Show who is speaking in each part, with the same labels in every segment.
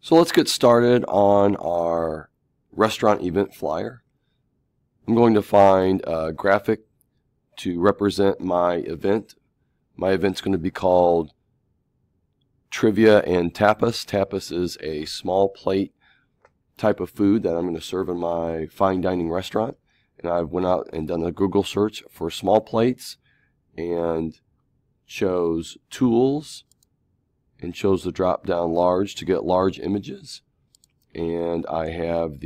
Speaker 1: So let's get started on our restaurant event flyer. I'm going to find a graphic to represent my event. My event's going to be called Trivia and Tapas. Tapas is a small plate type of food that I'm going to serve in my fine dining restaurant. And I went out and done a Google search for small plates and chose tools and chose the drop down large to get large images. And I have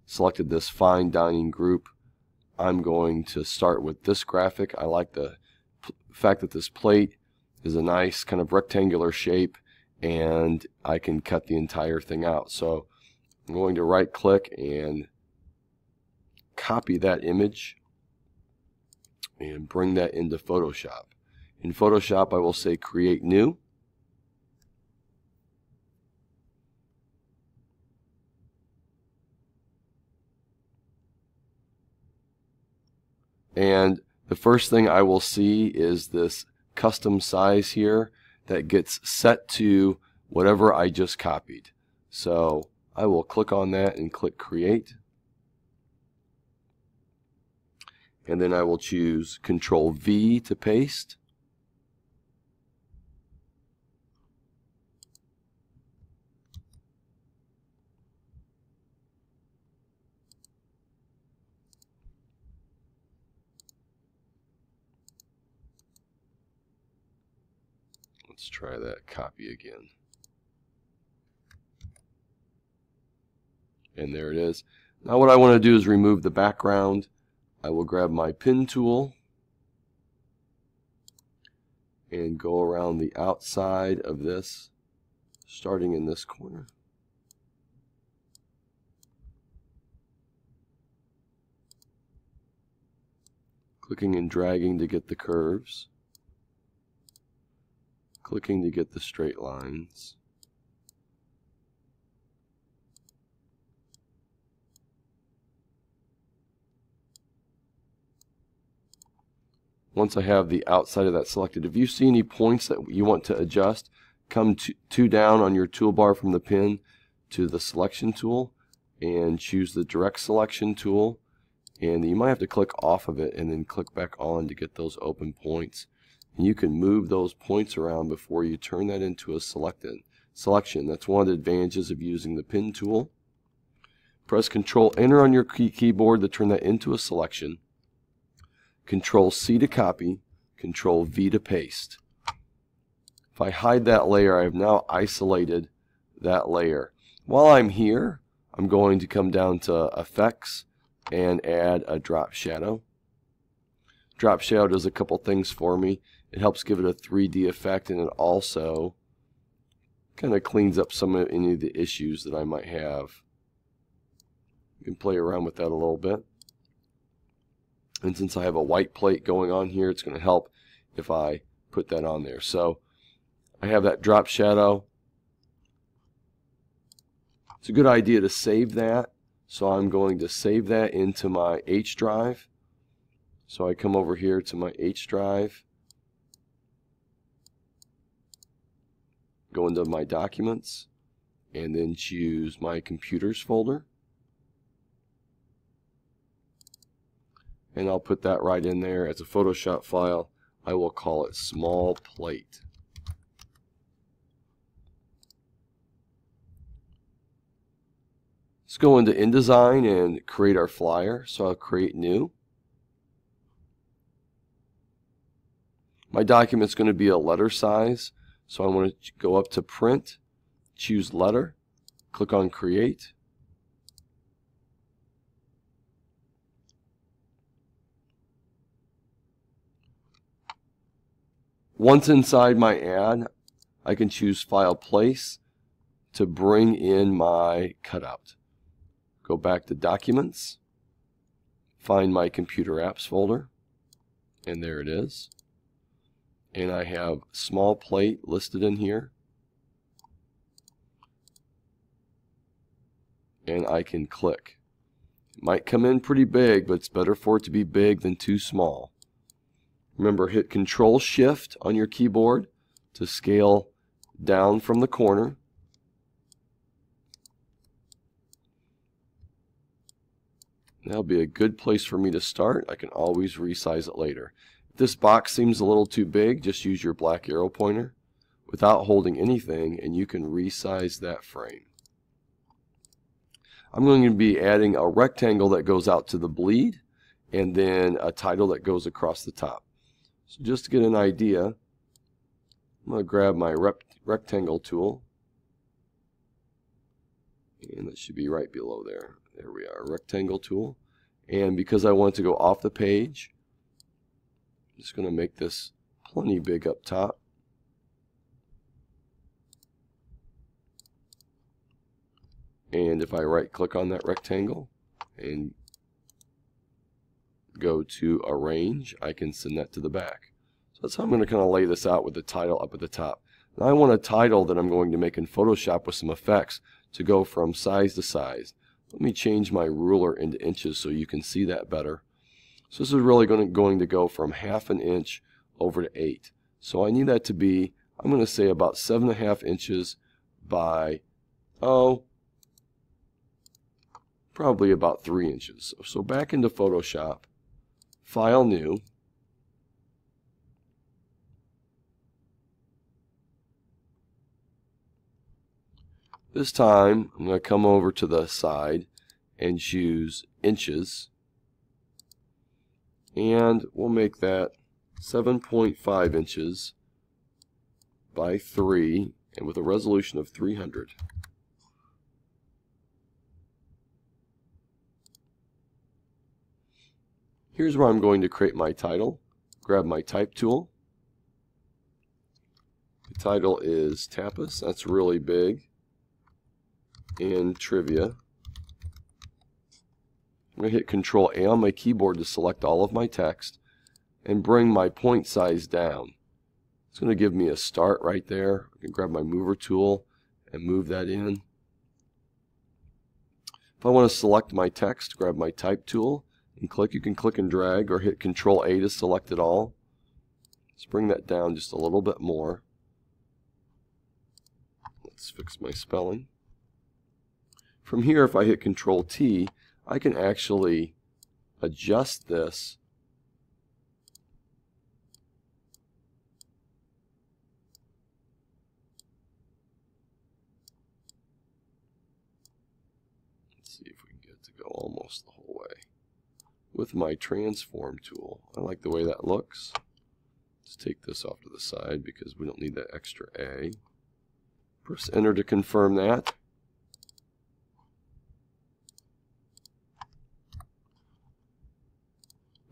Speaker 1: selected this fine dining group. I'm going to start with this graphic. I like the fact that this plate is a nice kind of rectangular shape and I can cut the entire thing out. So I'm going to right click and copy that image and bring that into Photoshop. In Photoshop I will say create new. And the first thing I will see is this custom size here that gets set to whatever I just copied. So I will click on that and click create. And then I will choose Control V to paste. Let's try that copy again. And there it is. Now what I want to do is remove the background. I will grab my pen tool and go around the outside of this, starting in this corner. Clicking and dragging to get the curves. Clicking to get the straight lines. Once I have the outside of that selected, if you see any points that you want to adjust, come two down on your toolbar from the pen to the selection tool and choose the direct selection tool. And you might have to click off of it and then click back on to get those open points. And you can move those points around before you turn that into a selection. That's one of the advantages of using the pen tool. Press Control Enter on your keyboard to turn that into a selection. Control C to copy, Control V to paste. If I hide that layer, I have now isolated that layer. While I'm here, I'm going to come down to Effects and add a drop shadow. Drop shadow does a couple things for me. It helps give it a 3D effect, and it also kind of cleans up any of the issues that I might have. You can play around with that a little bit. And since I have a white plate going on here, it's going to help if I put that on there. So I have that drop shadow. It's a good idea to save that. So I'm going to save that into my H drive. So I come over here to my H drive, go into my documents, and then choose my computers folder. And I'll put that right in there as a Photoshop file. I will call it small plate. Let's go into InDesign and create our flyer. So I'll create new. My document's going to be a letter size. So I want to go up to Print, choose Letter, click on Create. Once inside my ad, I can choose File Place to bring in my cutout. Go back to Documents, find my Computer Apps folder, and there it is. And I have small plate listed in here. And I can click. It might come in pretty big, but it's better for it to be big than too small. Remember, hit Control Shift on your keyboard to scale down from the corner. That'll be a good place for me to start. I can always resize it later. If this box seems a little too big, just use your black arrow pointer without holding anything, and you can resize that frame. I'm going to be adding a rectangle that goes out to the bleed, and then a title that goes across the top. So just to get an idea, I'm going to grab my rectangle tool, and that should be right below there. There we are, rectangle tool. And because I want it to go off the page, I'm just going to make this plenty big up top. And if I right click on that rectangle and go to arrange, I can send that to the back. So that's how I'm going to kind of lay this out with the title up at the top. Now I want a title that I'm going to make in Photoshop with some effects to go from size to size. Let me change my ruler into inches so you can see that better. So this is really going to go from 1/2 inch over to 8. So I need that to be, I'm going to say about 7.5 inches by, probably about 3 inches. So back into Photoshop, File New, this time I'm going to come over to the side and choose inches, and we'll make that 7.5 inches by 3, and with a resolution of 300. Here's where I'm going to create my title. Grab my type tool. The title is Tapas. That's really big. And Trivia. I'm going to hit Control A on my keyboard to select all of my text and bring my point size down. It's going to give me a start right there. I can grab my mover tool and move that in. If I want to select my text, grab my type tool and click. You can click and drag or hit Control A to select it all. Let's bring that down just a little bit more. Let's fix my spelling. From here, if I hit Control T, I can actually adjust this see if we can get it to go almost the whole way. With my transform tool, I like the way that looks. Let's take this off to the side because we don't need that extra A. Press enter to confirm that.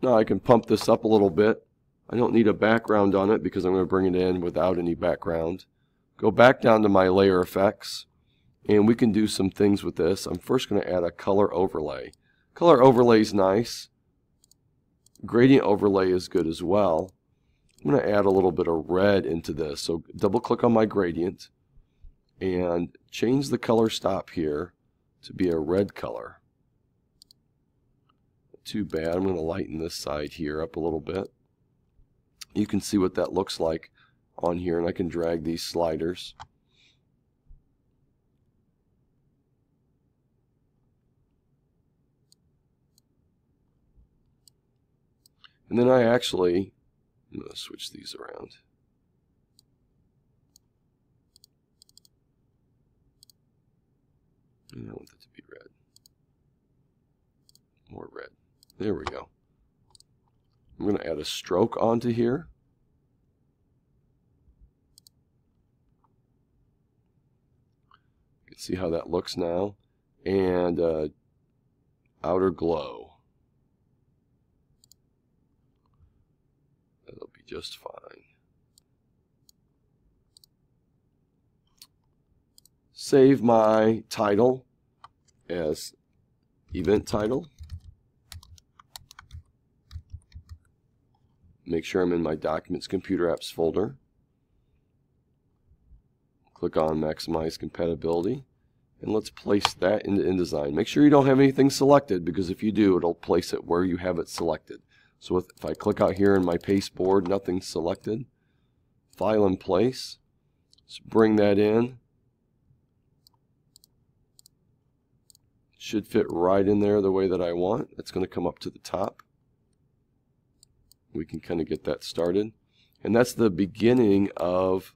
Speaker 1: Now I can pump this up a little bit. I don't need a background on it because I'm going to bring it in without any background. Go back down to my layer effects, and we can do some things with this. I'm first going to add a color overlay. Color overlay is nice. Gradient overlay is good as well. I'm going to add a little bit of red into this. So double click on my gradient and change the color stop here to be a red color. Too bad. I'm going to lighten this side here up a little bit. You can see what that looks like on here, and I can drag these sliders. And then I'm going to switch these around. And I want that to be red. More red. There we go. I'm going to add a stroke onto here. You can see how that looks now. And outer glow. That'll be just fine. Save my title as event title. Make sure I'm in my Documents Computer Apps folder. Click on Maximize Compatibility, and let's place that into InDesign. Make sure you don't have anything selected, because if you do, it'll place it where you have it selected. So if I click out here in my pasteboard, nothing's selected. File and place. Let's bring that in. should fit right in there the way that I want. It's going to come up to the top. We can kind of get that started. And that's the beginning of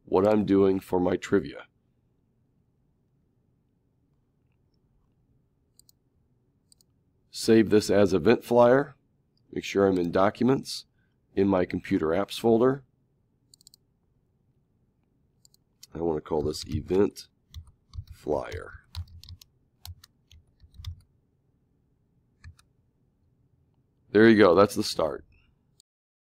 Speaker 1: what I'm doing for my trivia. Save this as Event Flyer. Make sure I'm in Documents, in my Computer Apps folder. I want to call this Event Flyer. There you go. That's the start.